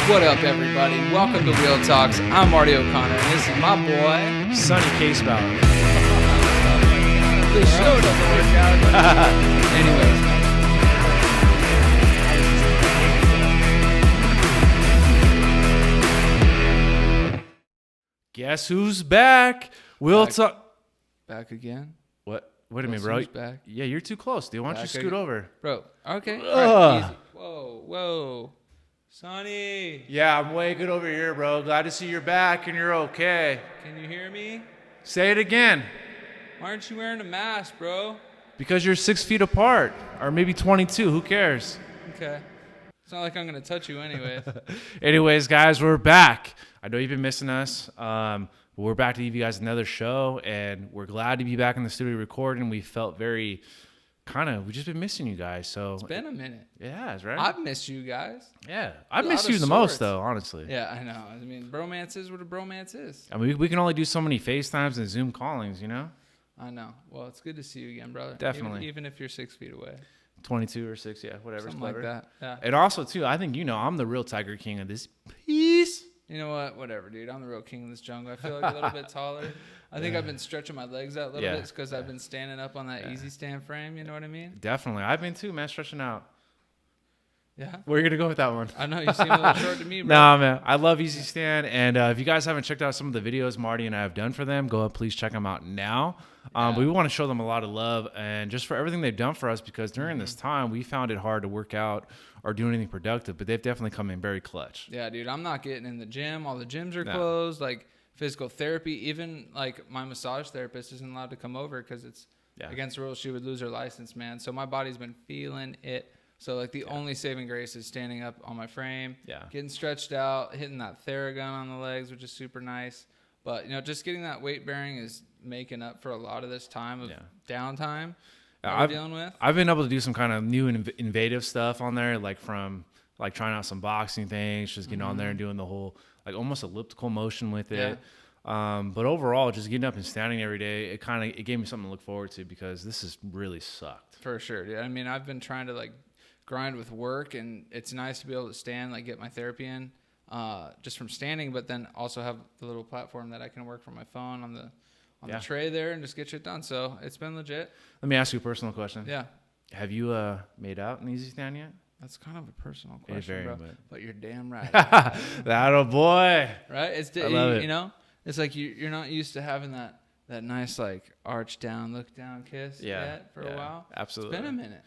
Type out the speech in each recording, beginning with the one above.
What up, everybody? Welcome to Real Talks. I'm Marty O'Connor, and this is my boy, Sonny Casebound. The show doesn't work out. Anyways. Guess who's back? We'll talk. Back again? What? Wait a minute, Guess bro. who's back? Yeah, you're too close, dude. Why don't you scoot over? Bro, okay. All right, easy. Whoa. Sonny. Yeah, I'm way good over here, bro. Glad to see you're back and you're okay. Can you hear me? Say it again. Why aren't you wearing a mask, bro? Because you're 6 feet apart. Or maybe 22. Who cares? Okay. It's not like I'm going to touch you anyways. Anyways, guys, we're back. I know you've been missing us. But we're back to give you guys another show, and we're glad to be back in the studio recording. We felt very we've just been missing you guys. So it's been a minute. Yeah, that's right. I've missed you guys. Yeah, I've missed you the most, though, honestly. Yeah, I know. I mean, bromance is what a bromance is. I mean, we can only do so many FaceTimes and Zoom callings, you know? I know. Well, it's good to see you again, brother. Definitely. Even if you're 6 feet away. 22 or 6, yeah, whatever. Something like that, yeah. And also, too, I think, I'm the real Tiger King of this piece. You know what? Whatever, dude. I'm the real king of this jungle. I feel like a little bit taller. I think I've been stretching my legs out a little bit because I've been standing up on that easy stand frame. You know what I mean? Definitely. I've been, too, man, stretching out. Yeah. Where are you going to go with that one? I know. You seem a little short to me, bro. Nah, man. I love Easy Stand. And if you guys haven't checked out some of the videos Marty and I have done for them, go ahead, please check them out now. But we want to show them a lot of love and just for everything they've done for us, because during this time, we found it hard to work out or do anything productive, but they've definitely come in very clutch. Yeah, dude. I'm not getting in the gym. All the gyms are closed. Like physical therapy, even like my massage therapist isn't allowed to come over because it's against the rules. She would lose her license, man. So my body's been feeling it. So, like, the only saving grace is standing up on my frame, getting stretched out, hitting that Theragun on the legs, which is super nice. But, just getting that weight bearing is making up for a lot of this time of downtime that we're dealing with. I've been able to do some kind of new and innovative stuff on there, like from, like, trying out some boxing things, just getting on there and doing the whole, like, almost elliptical motion with it. But overall, just getting up and standing every day, it gave me something to look forward to because this has really sucked. For sure, dude. I mean, I've been trying to, like, grind with work, and it's nice to be able to stand, like get my therapy in just from standing, but then also have the little platform that I can work from my phone on the tray there and just get shit done. So it's been legit. Let me ask you a personal question. Yeah. Have you made out in Easy Stand yet? That's kind of a personal question, bro. But you're damn right. That a boy. Right? It's I love it. It's like you're not used to having that nice, like, arch down, look down kiss yet for a while. Absolutely. It's been a minute,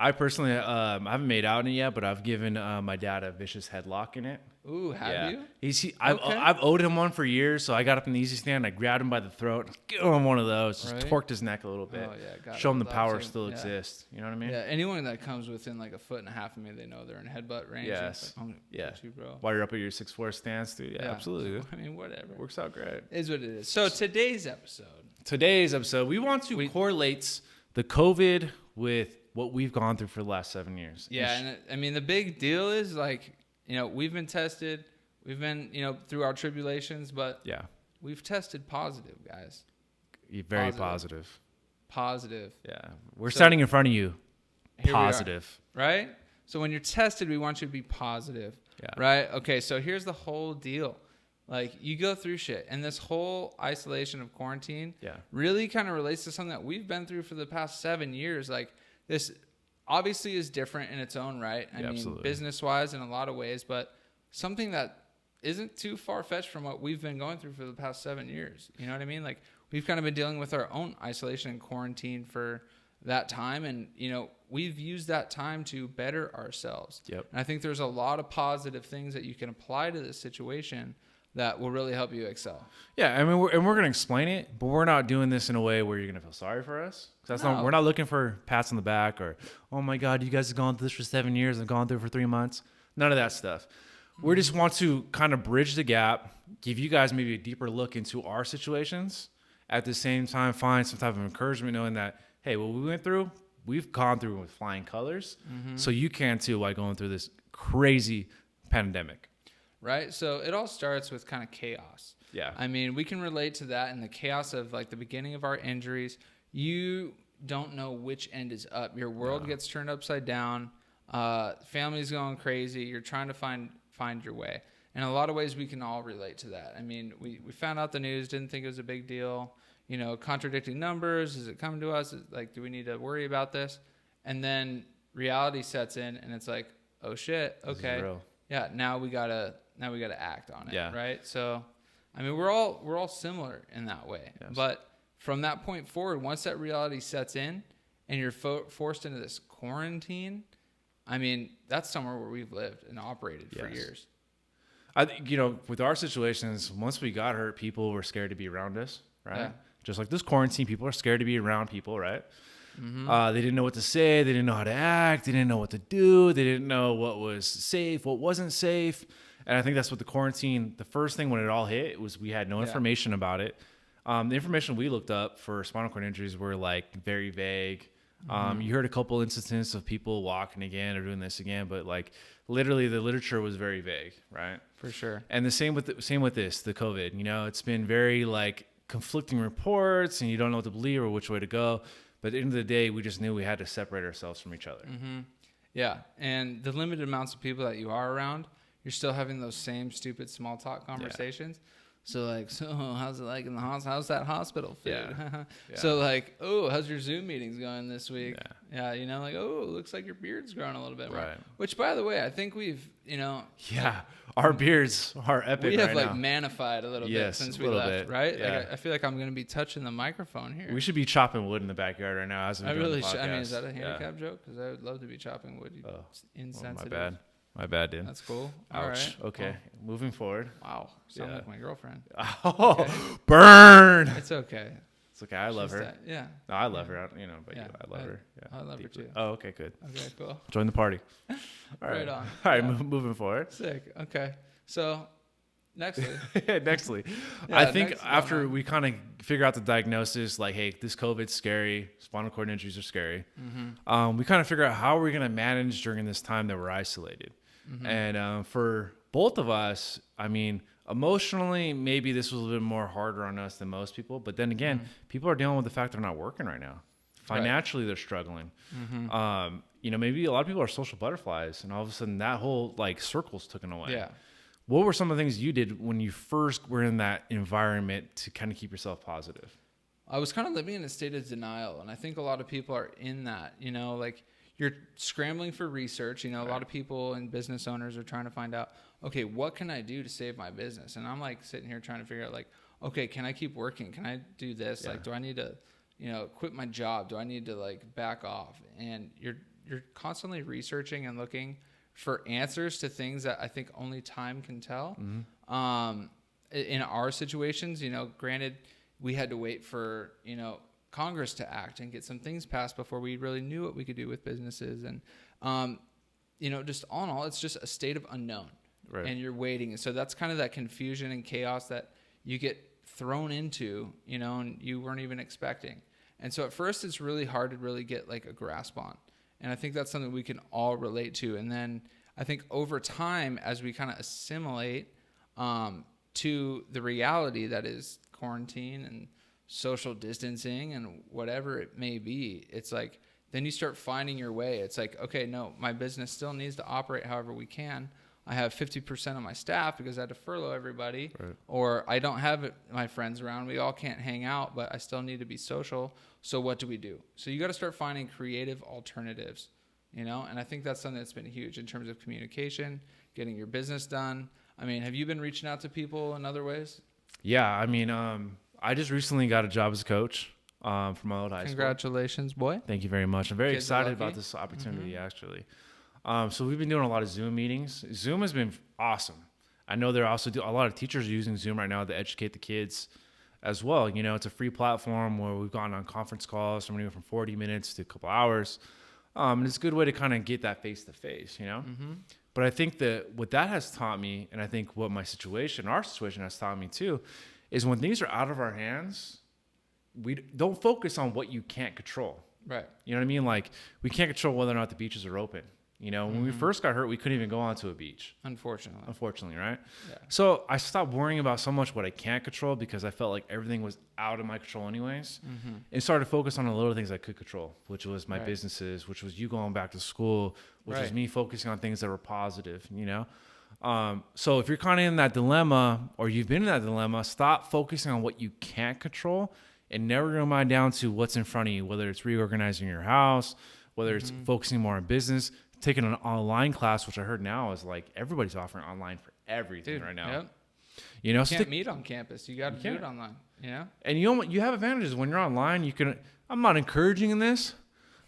I personally, I haven't made out in it yet, but I've given my dad a vicious headlock in it. Ooh, have you? I've owed him one for years, so I got up in the Easy Stand, I grabbed him by the throat, give him one of those, just torqued his neck a little bit, show him the power still exists. You know what I mean? Yeah, anyone that comes within like a foot and a half of me, they know they're in headbutt range. Yes. Like, you, bro. While you're up at your 6'4" stance, dude. Yeah, absolutely. I mean, whatever. Works out great. It is what it is. So today's episode, we want to correlate the COVID with what we've gone through for the last 7 years. Yeah, and I mean, the big deal is, like, we've been tested. We've been, through our tribulations, but we've tested positive, guys. Very positive. Positive. Yeah. We're standing in front of you. Positive. Right? So when you're tested, we want you to be positive. Yeah. Right? Okay, so here's the whole deal. Like, you go through shit, and this whole isolation of quarantine really kind of relates to something that we've been through for the past 7 years. Like, this obviously is different in its own right. I mean, business-wise in a lot of ways, but something that isn't too far-fetched from what we've been going through for the past 7 years. You know what I mean? Like, we've kind of been dealing with our own isolation and quarantine for that time, and, we've used that time to better ourselves. Yep. And I think there's a lot of positive things that you can apply to this situation that will really help you excel. Yeah, I mean, we're going to explain it, but we're not doing this in a way where you're going to feel sorry for us. We're not looking for pats on the back or, oh my God, you guys have gone through this for 7 years and gone through it for 3 months. None of that stuff. We just want to kind of bridge the gap, give you guys maybe a deeper look into our situations, at the same time find some type of encouragement knowing that, hey, what we went through, we've gone through with flying colors. So you can too while going through this crazy pandemic. Right? So it all starts with kind of chaos. Yeah. I mean, we can relate to that in the chaos of, like, the beginning of our injuries. You don't know which end is up. Your world gets turned upside down. Family's going crazy. You're trying to find your way. In a lot of ways, we can all relate to that. I mean, we found out the news, didn't think it was a big deal. You know, contradicting numbers. Is it coming to us? Like, do we need to worry about this? And then reality sets in, and it's like, oh shit, okay, yeah. Now we gotta act on it, right? So, I mean, we're all similar in that way. Yes. But from that point forward, once that reality sets in, and you're forced into this quarantine, I mean, that's somewhere where we've lived and operated for years. I think, you know, with our situations, once we got hurt, people were scared to be around us, right? Yeah. Just like this quarantine, people are scared to be around people, right? Mm-hmm. They didn't know what to say. They didn't know how to act. They didn't know what to do. They didn't know what was safe, what wasn't safe. And I think that's what the quarantine, the first thing when it all hit was we had no information about it. The information we looked up for spinal cord injuries were like very vague. You heard a couple instances of people walking again or doing this again, but like literally the literature was very vague, right? For sure. And the same with this, the COVID, you know, it's been very like conflicting reports and you don't know what to believe or which way to go. But at the end of the day, we just knew we had to separate ourselves from each other. Mm-hmm. Yeah. And the limited amounts of people that you are around, you're still having those same stupid small talk conversations. Yeah. So like, so how's it like in the hospital? How's that hospital food? Yeah. So like, oh, how's your Zoom meetings going this week? Yeah. You know, like, oh, it looks like your beard's growing a little bit more. Right. Which, by the way, I think we've, you know. Yeah. Our beards are epic. We have like manified a little bit since we left, right? Yeah. Like, I feel like I'm going to be touching the microphone here. We should be chopping wood in the backyard right now as we do the podcast. I mean, is that a handicap joke? Because I would love to be chopping wood. Insensitive. My bad, dude. That's cool. Ouch. All right. Okay. Well, moving forward. Wow. Sound like my girlfriend. Oh, okay. Burn. It's okay. It's okay. I love her. Yeah. No, I love her. You know, but I love her. Yeah. I love her too. Oh, okay, good. Okay, cool. Join the party. All right. On. All right, moving forward. Sick. Okay. So, nextly. I think after we kind of figure out the diagnosis, like, hey, this COVID's scary, spinal cord injuries are scary. Mm-hmm. We kind of figure out how we're going to manage during this time that we're isolated. Mm-hmm. And for both of us, I mean, emotionally, maybe this was a little bit more harder on us than most people. But then again, people are dealing with the fact they're not working right now. Financially, they're struggling. Mm-hmm. You know, maybe a lot of people are social butterflies, and all of a sudden that whole like circle's taken away. Yeah. What were some of the things you did when you first were in that environment to kind of keep yourself positive? I was kind of living in a state of denial, and I think a lot of people are in that, you know, like you're scrambling for research. You know, a lot of people and business owners are trying to find out, okay, what can I do to save my business? And I'm like sitting here trying to figure out like, okay, can I keep working? Can I do this? Like, do I need to, you know, quit my job? Do I need to like back off? And you're constantly researching and looking for answers to things that I think only time can tell. Mm-hmm. In our situations, you know, granted, we had to wait for, you know, Congress to act and get some things passed before we really knew what we could do with businesses. And, you know, just all in all, it's just a state of unknown. Right. And you're waiting. And so that's kind of that confusion and chaos that you get thrown into, you know, and you weren't even expecting. And so at first it's really hard to really get like a grasp on. And I think that's something we can all relate to. And then I think over time, as we kind of assimilate to the reality that is quarantine and social distancing and whatever it may be, it's like, then you start finding your way. It's like, okay, no, my business still needs to operate however we can. I have 50% of my staff because I had to furlough everybody, or I don't have my friends around. We all can't hang out, but I still need to be social. So what do we do? So you got to start finding creative alternatives, you know? And I think that's something that's been huge in terms of communication, getting your business done. I mean, have you been reaching out to people in other ways? Yeah. I mean, I just recently got a job as a coach from my old high school. Congratulations, boy. Thank you very much. I'm very excited about this opportunity, actually. So we've been doing a lot of Zoom meetings. Zoom has been awesome. I know there also a lot of teachers are using Zoom right now to educate the kids as well. You know, it's a free platform where we've gone on conference calls from anywhere from 40 minutes to a couple hours. And it's a good way to kind of get that face-to-face, you know? Mm-hmm. But I think that what that has taught me, and I think what our situation has taught me too, is when things are out of our hands, we don't focus on what you can't control. Right. You know what I mean? Like, we can't control whether or not the beaches are open. You know, when we first got hurt, we couldn't even go onto a beach. Unfortunately, right? Yeah. So I stopped worrying about so much what I can't control because I felt like everything was out of my control anyways. And started to focus on the little things I could control, which was my businesses, which was you going back to school, which is me focusing on things that were positive, So if you're kind of in that dilemma, or you've been in that dilemma, stop focusing on what you can't control and never your mind down to what's in front of you, whether it's reorganizing your house, whether it's focusing more on business, taking an online class, which I heard now is like everybody's offering online for everything right now. Yep. You can't meet on campus. You got to do it online. And you have advantages when you're online. You can. I'm not encouraging this,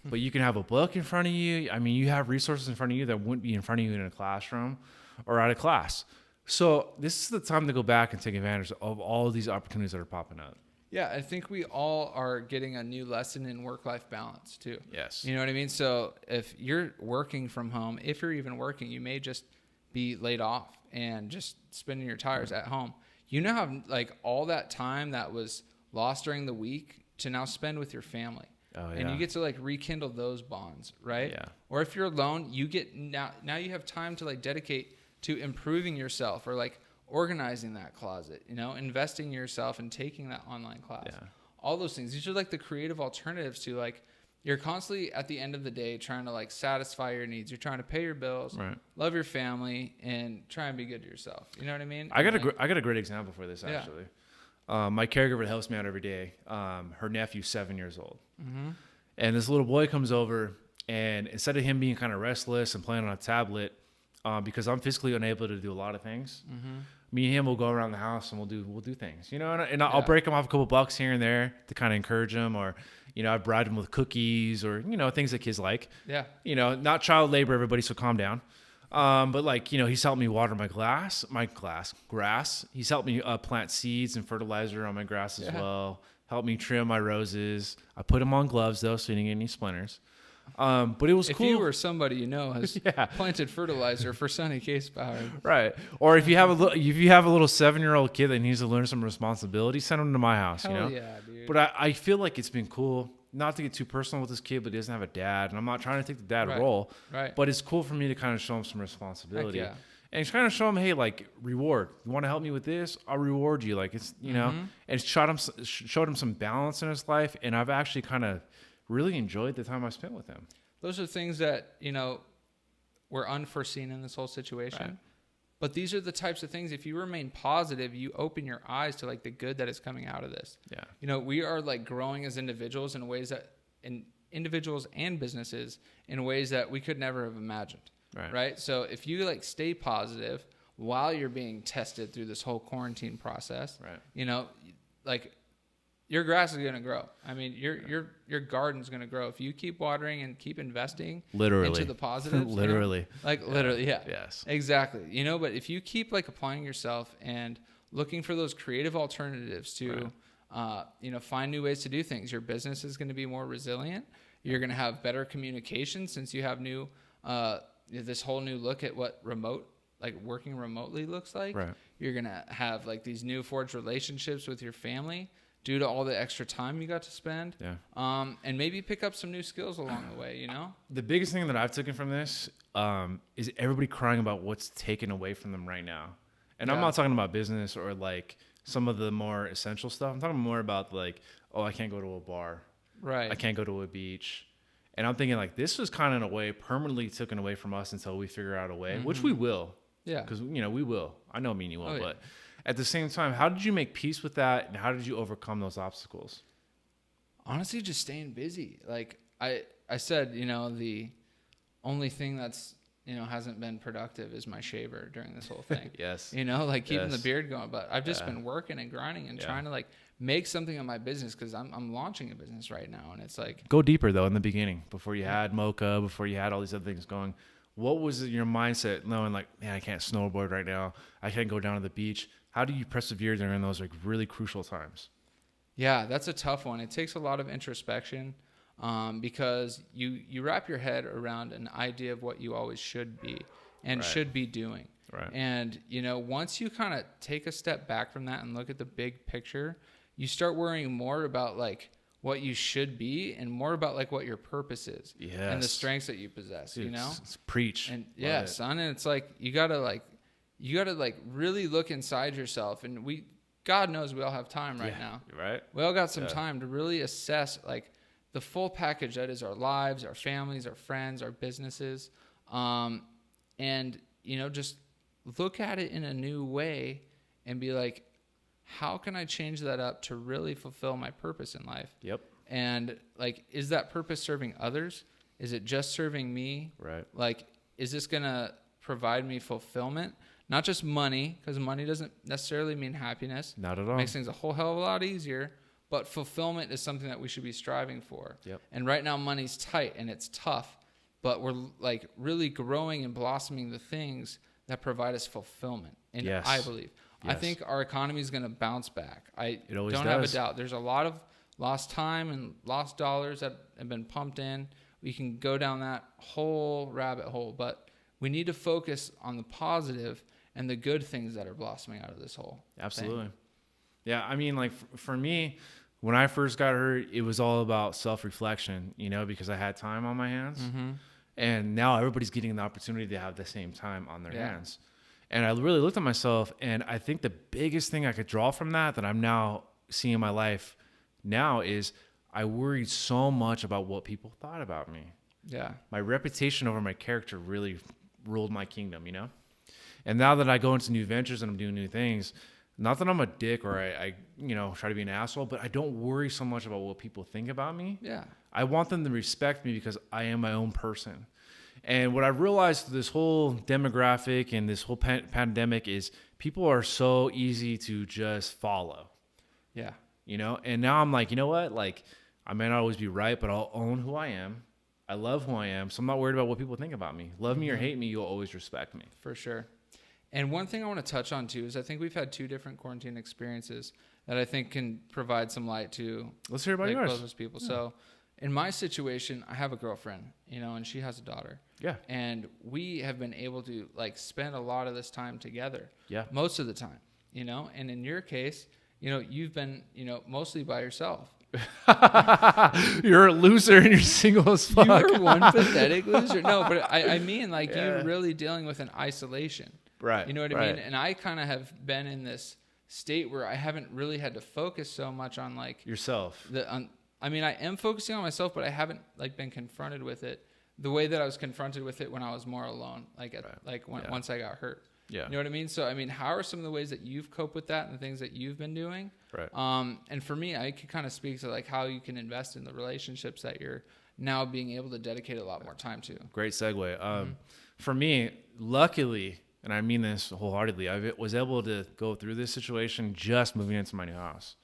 but you can have a book in front of you. I mean, you have resources in front of you that wouldn't be in front of you in a classroom or at a class. So this is the time to go back and take advantage of all of these opportunities that are popping up. Yeah, I think we all are getting a new lesson in work-life balance too. Yes. You know what I mean? So if you're working from home, if you're even working, you may just be laid off and just spinning your tires at home. You now have like all that time that was lost during the week to now spend with your family. Oh, yeah. And you get to like rekindle those bonds, right? Yeah. Or if you're alone, you get now you have time to like dedicate to improving yourself or like organizing that closet, investing in yourself and taking that online class. Yeah. All those things. These are like the creative alternatives to like, you're constantly at the end of the day trying to like satisfy your needs. You're trying to pay your bills, love your family, and try and be good to yourself. You know what I mean? I got a great example for this actually. My caregiver helps me out every day. Her nephew's 7 years old. Mm-hmm. And this little boy comes over, and instead of him being kind of restless and playing on a tablet, because I'm physically unable to do a lot of things, me and him will go around the house and we'll do things, and I'll break him off a couple bucks here and there to kind of encourage him, or, I bribed him with cookies or, things that kids like. Yeah. Not child labor, everybody, so calm down. But like, he's helped me water my grass. He's helped me plant seeds and fertilizer on my grass as well. Helped me trim my roses. I put him on gloves though, so he didn't get any splinters. But it was cool. If you were somebody has planted fertilizer for Sunny Case Power, right? Or if you have a little 7-year-old kid that needs to learn some responsibility, send him to my house. Hell yeah, dude. But I feel like it's been cool. Not to get too personal with this kid, but he doesn't have a dad, and I'm not trying to take the dad role. Right. But it's cool for me to kind of show him some responsibility. Heck yeah. And kind of show him, hey, like, reward. You want to help me with this? I'll reward you. Like, it's, and showed him some balance in his life. And I've actually kind of really enjoyed the time I spent with him. Those are things that, were unforeseen in this whole situation. Right. But these are the types of things, if you remain positive, you open your eyes to like the good that is coming out of this. Yeah. We are like growing as individuals in ways that, in individuals and businesses, in ways that we could never have imagined. Right. So if you like stay positive while you're being tested through this whole quarantine process, like your grass is going to grow. I mean, your garden's going to grow if you keep watering and keep investing into the positives. Literally. Literally, yeah. Yes. Exactly. But if you keep like applying yourself and looking for those creative alternatives to find new ways to do things, your business is going to be more resilient. You're going to have better communication since you have this whole new look at what working remotely looks like. Right. You're going to have like these new forged relationships with your family due to all the extra time you got to spend. Yeah. And maybe pick up some new skills along the way, The biggest thing that I've taken from this is everybody crying about what's taken away from them right now. And I'm not talking about business or like some of the more essential stuff. I'm talking more about like, oh, I can't go to a bar. Right. I can't go to a beach. And I'm thinking like this was kind of in a way permanently taken away from us until we figure out a way, which we will. Yeah. Because, we will. I know me and you will, but at the same time, how did you make peace with that? And how did you overcome those obstacles? Honestly, just staying busy. Like I said, the only thing that's, hasn't been productive is my shaver during this whole thing. Yes. Keeping the beard going. But I've just been working and grinding and trying to like make something of my business because I'm launching a business right now. And it's like. Go deeper though in the beginning before you had Mocha, before you had all these other things going. What was your mindset knowing like, man, I can't snowboard right now. I can't go down to the beach. How do you persevere during those like really crucial times? Yeah, that's a tough one. It takes a lot of introspection because you wrap your head around an idea of what you always should be and should be doing. Right. And, once you kind of take a step back from that and look at the big picture, you start worrying more about like what you should be and more about like what your purpose is and the strengths that you possess, It's preach. And son. And it's like, you gotta really look inside yourself. And God knows we all have time right now. Right. We all got some time to really assess like the full package that is our lives, our families, our friends, our businesses. And, just look at it in a new way and be like, how can I change that up to really fulfill my purpose in life? Yep. And like, is that purpose serving others? Is it just serving me? Right. Like, is this going to provide me fulfillment? Not just money, because money doesn't necessarily mean happiness. Not at all. It makes things a whole hell of a lot easier. But fulfillment is something that we should be striving for. Yep. And right now money's tight and it's tough, but we're like really growing and blossoming the things that provide us fulfillment. And yes. I believe. Yes. I think our economy is going to bounce back. It always don't does. have a doubt. There's a lot of lost time and lost dollars that have been pumped in. We can go down that whole rabbit hole, but we need to focus on the positive and the good things that are blossoming out of this whole Absolutely. thing. Yeah. I mean, like for me, when I first got hurt, it was all about self-reflection, because I had time on my hands. Mm-hmm. And now everybody's getting the opportunity to have the same time on their hands. And I really looked at myself, and I think the biggest thing I could draw from that I'm now seeing in my life now is I worried so much about what people thought about me. Yeah. My reputation over my character really ruled my kingdom, And now that I go into new ventures and I'm doing new things, not that I'm a dick or I try to be an asshole, but I don't worry so much about what people think about me. Yeah. I want them to respect me because I am my own person. And what I realized through this whole demographic and this whole pandemic is people are so easy to just follow. Yeah. And now I'm like, you know what? Like, I may not always be right, but I'll own who I am. I love who I am. So I'm not worried about what people think about me. Love me or hate me, you'll always respect me. For sure. And one thing I want to touch on too is I think we've had 2 different quarantine experiences that I think can provide some light to. Let's hear about yours. Closest people. Yeah. So in my situation, I have a girlfriend, and she has a daughter. Yeah. And we have been able to like spend a lot of this time together. Yeah. Most of the time, and in your case, you've been, mostly by yourself. You're a loser and you're single as fuck. You're one pathetic loser. No, but I mean like you're really dealing with an isolation. Right. You know what I mean? And I kind of have been in this state where I haven't really had to focus so much on like yourself. I mean, I am focusing on myself, but I haven't like been confronted with it the way that I was confronted with it when I was more alone, once I got hurt. Yeah. You know what I mean? So, I mean, how are some of the ways that you've coped with that and the things that you've been doing? Right. And for me, I could kind of speak to like how you can invest in the relationships that you're now being able to dedicate a lot more time to. Great segue. For me, luckily, and I mean this wholeheartedly, I was able to go through this situation just moving into my new house.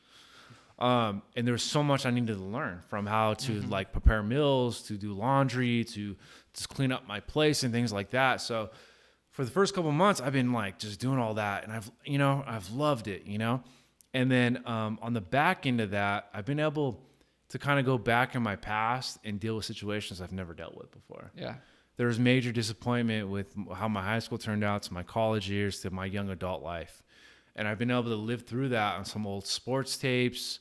And there was so much I needed to learn, from how to like prepare meals, to do laundry, to just clean up my place and things like that. So for the first couple of months, I've been like just doing all that, and I've loved it, And then on the back end of that, I've been able to kind of go back in my past and deal with situations I've never dealt with before. Yeah. There was major disappointment with how my high school turned out, to my college years, to my young adult life. And I've been able to live through that on some old sports tapes.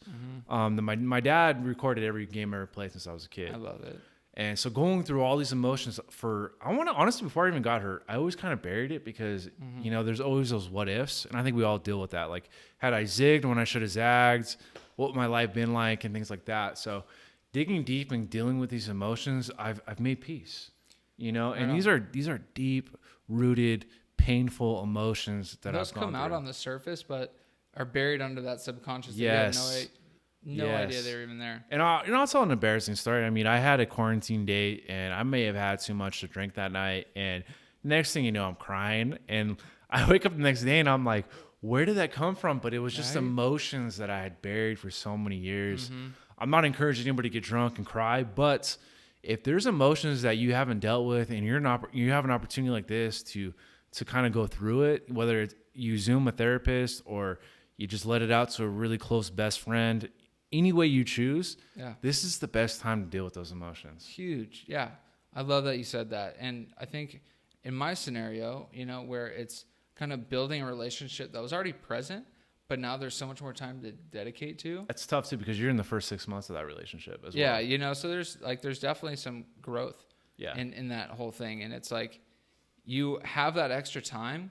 My dad recorded every game I ever played since I was a kid. I love it. And so going through all these emotions honestly, before I even got hurt, I always kind of buried it because, there's always those what ifs. And I think we all deal with that. Like, had I zigged when I should have zagged? What would my life been like? And things like that. So digging deep and dealing with these emotions, I've made peace, and these are deep rooted, painful emotions that those I've gone come out through. on the surface, but are buried under that subconscious. Yes. No idea they were even there. And I'll tell an embarrassing story. I mean, I had a quarantine date, and I may have had too much to drink that night. And next thing you know, I'm crying. And I wake up the next day, and I'm like, where did that come from? But it was just emotions that I had buried for so many years. I'm not encouraging anybody to get drunk and cry, but if there's emotions that you haven't dealt with, and you have an opportunity like this to kind of go through it, whether it's you Zoom a therapist or you just let it out to a really close best friend, any way you choose, this is the best time to deal with those emotions. Huge. Yeah. I love that you said that. And I think in my scenario, where it's kind of building a relationship that was already present, but now there's so much more time to dedicate to. That's tough too, because you're in the first 6 months of that relationship as well. Yeah. So there's definitely some growth in that whole thing. And it's like, you have that extra time,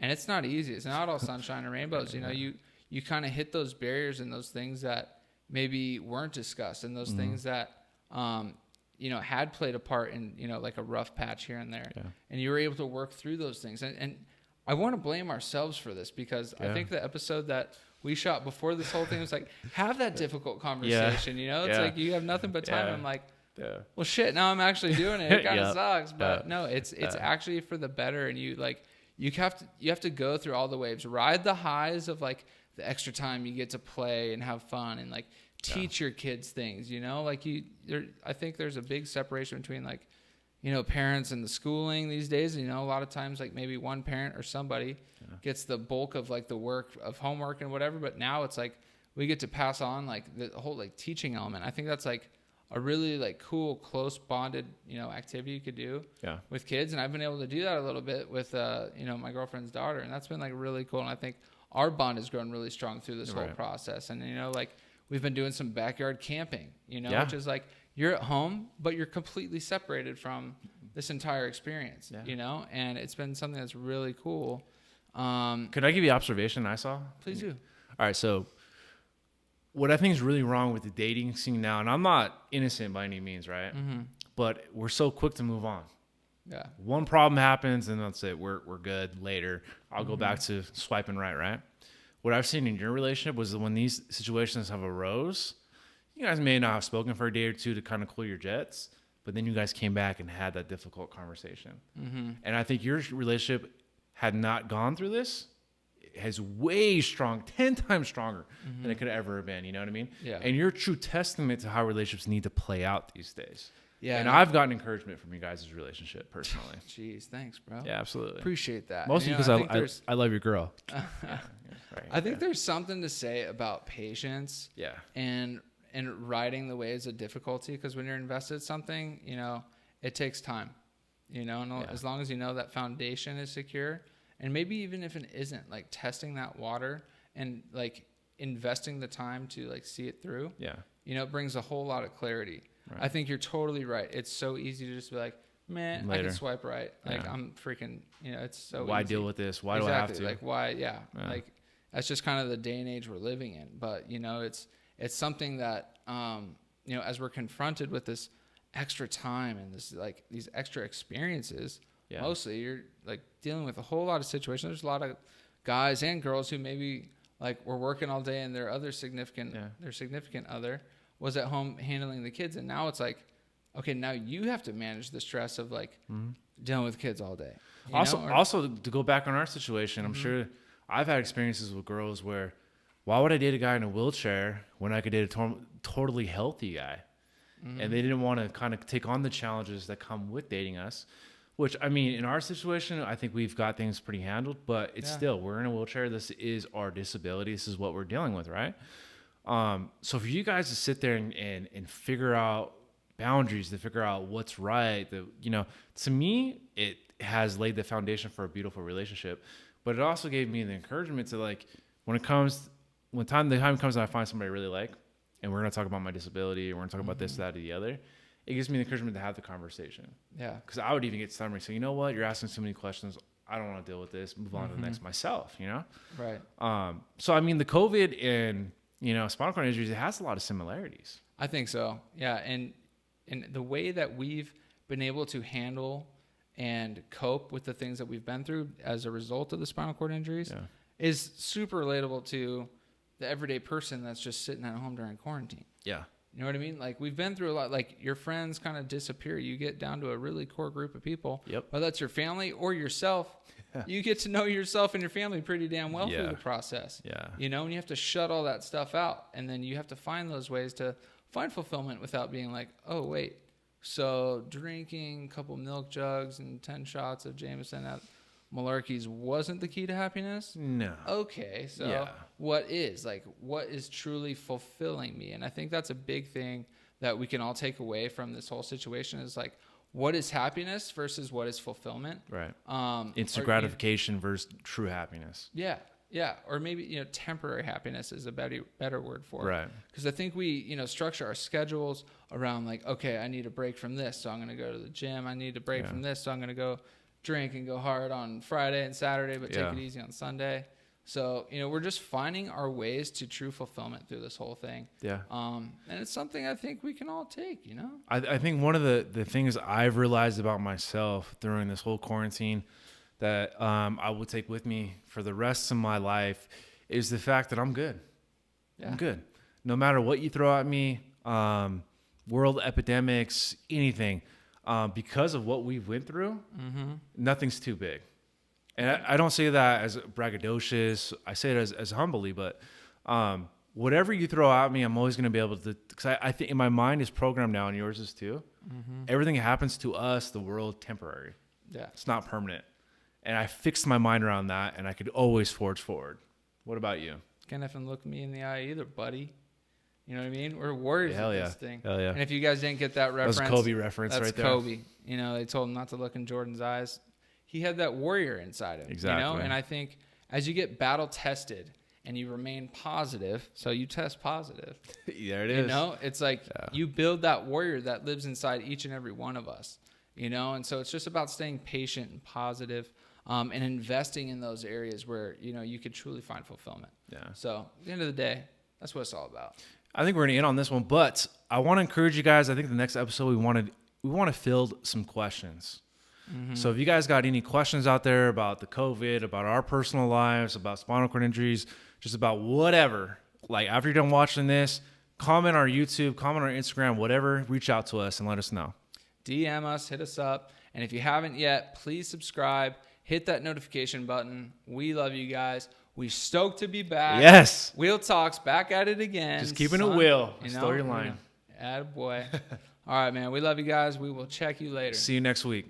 and it's not easy. It's not all sunshine and rainbows. You kind of hit those barriers and those things that maybe weren't discussed, and those things that had played a part in, like a rough patch here and there. Yeah. And you were able to work through those things. And I want to blame ourselves for this, because I think the episode that we shot before this whole thing was like, have that difficult conversation, It's like you have nothing but time. I'm like, well, shit, now I'm actually doing it. It kind of sucks. But no, it's actually for the better. And you have to go through all the waves, ride the highs of like the extra time you get to play and have fun and like teach your kids things, I think there's a big separation between like, parents and the schooling these days. A lot of times like maybe one parent or somebody gets the bulk of like the work of homework and whatever. But now it's like we get to pass on like the whole like teaching element. I think that's like a really like cool, close bonded, activity you could do with kids. And I've been able to do that a little bit with, my girlfriend's daughter. And that's been like really cool. And I think our bond has grown really strong through this whole process. And, like we've been doing some backyard camping, which is like you're at home, but you're completely separated from this entire experience, and it's been something that's really cool. Could I give you an observation I saw? Please do. All right. So what I think is really wrong with the dating scene now, and I'm not innocent by any means, right? Mm-hmm. But we're so quick to move on. Yeah. One problem happens and that's it. We're good later. I'll go back to swiping right? What I've seen in your relationship was that when these situations have arose, you guys may not have spoken for a day or two to kind of cool your jets, but then you guys came back and had that difficult conversation. Mm-hmm. And I think your relationship had not gone through this, has way strong, 10 times stronger than it could ever have been. You know what I mean? Yeah. And you're a true testament to how relationships need to play out these days. Yeah. And I've gotten encouragement from you guys' relationship personally. Jeez, thanks, bro. Yeah, absolutely. Appreciate that. Mostly because I love your girl. Right. I think there's something to say about patience. Yeah. And riding the waves of difficulty, because when you're invested in something, it takes time. And as long as that foundation is secure, and maybe even if it isn't, like testing that water and like investing the time to like see it through. Yeah. It brings a whole lot of clarity. Right. I think you're totally right. It's so easy to just be like, man, I can swipe right. Like I'm freaking, it's so why easy. Deal with this? Why do I have to? Like why? Yeah. Like that's just kind of the day and age we're living in. But it's something that, as we're confronted with this extra time and this like these extra experiences, mostly you're like dealing with a whole lot of situations. There's a lot of guys and girls who maybe like were working all day and their significant other was at home handling the kids. And now it's like, okay, now you have to manage the stress of like dealing with kids all day. Also to go back on our situation, I'm sure I've had experiences with girls where, why would I date a guy in a wheelchair when I could date a totally healthy guy? Mm-hmm. And they didn't want to kind of take on the challenges that come with dating us, which, I mean, in our situation, I think we've got things pretty handled, but it's still, we're in a wheelchair. This is our disability. This is what we're dealing with, right? So for you guys to sit there and figure out boundaries, to figure out what's right, to me, it has laid the foundation for a beautiful relationship, but it also gave me the encouragement to like, when the time comes and I find somebody I really like, and we're going to talk about my disability, and we're going to talk about this, that, or the other, it gives me the encouragement to have the conversation. Yeah. Because I would even get summary. So, you know what? You're asking too many questions. I don't want to deal with this. Move on to the next myself, Right. So, I mean, the COVID and, spinal cord injuries, it has a lot of similarities. I think so. Yeah. And the way that we've been able to handle and cope with the things that we've been through as a result of the spinal cord injuries is super relatable to the everyday person that's just sitting at home during quarantine. Yeah. You know what I mean? Like we've been through a lot, like your friends kind of disappear. You get down to a really core group of people, whether that's your family or yourself. You get to know yourself and your family pretty damn well through the process. Yeah. And you have to shut all that stuff out. And then you have to find those ways to find fulfillment without being like, oh, wait, so drinking a couple milk jugs and 10 shots of Jameson at Malarkey's wasn't the key to happiness? No. Okay, so what is truly fulfilling me? And I think that's a big thing that we can all take away from this whole situation is like, what is happiness versus what is fulfillment? Right. Instant gratification versus true happiness. Yeah. Yeah. Or maybe, temporary happiness is a better word for it. Right. Because I think we, structure our schedules around like, okay, I need a break from this, so I'm going to go to the gym. I need a break from this, so I'm going to go drink and go hard on Friday and Saturday, but take it easy on Sunday. So, we're just finding our ways to true fulfillment through this whole thing. Yeah. And it's something I think we can all take, I think one of the things I've realized about myself during this whole quarantine that I will take with me for the rest of my life is the fact that I'm good. Yeah. I'm good. No matter what you throw at me, world epidemics, anything, because of what we went through, nothing's too big. And I don't say that as braggadocious. I say it as humbly, but whatever you throw at me, I'm always going to be able to, because I think in my mind is programmed now, and yours is too. Everything happens to us, the world, temporary. Yeah. It's not permanent. And I fixed my mind around that, and I could always forge forward. What about you? Can't have to look me in the eye either, buddy. You know what I mean? We're warriors of this thing. Hell yeah. And if you guys didn't get that reference. That was Kobe reference right there. That's Kobe. They told him not to look in Jordan's eyes. He had that warrior inside him. Exactly. And I think as you get battle tested and you remain positive, so you test positive. There it is. It's like you build that warrior that lives inside each and every one of us. And so it's just about staying patient and positive, and investing in those areas where, you could truly find fulfillment. Yeah. So at the end of the day, that's what it's all about. I think we're going to end on this one, but I want to encourage you guys. I think the next episode we want to field some questions. So if you guys got any questions out there about the COVID, about our personal lives, about spinal cord injuries, just about whatever, like after you're done watching this, comment on our YouTube, comment on our Instagram, whatever, reach out to us and let us know. DM us, hit us up. And if you haven't yet, please subscribe, hit that notification button. We love you guys. We stoked to be back. Yes. Wheel Talks back at it again. Just keeping it wheel. Story line. Attaboy. All right, man. We love you guys. We will check you later. See you next week.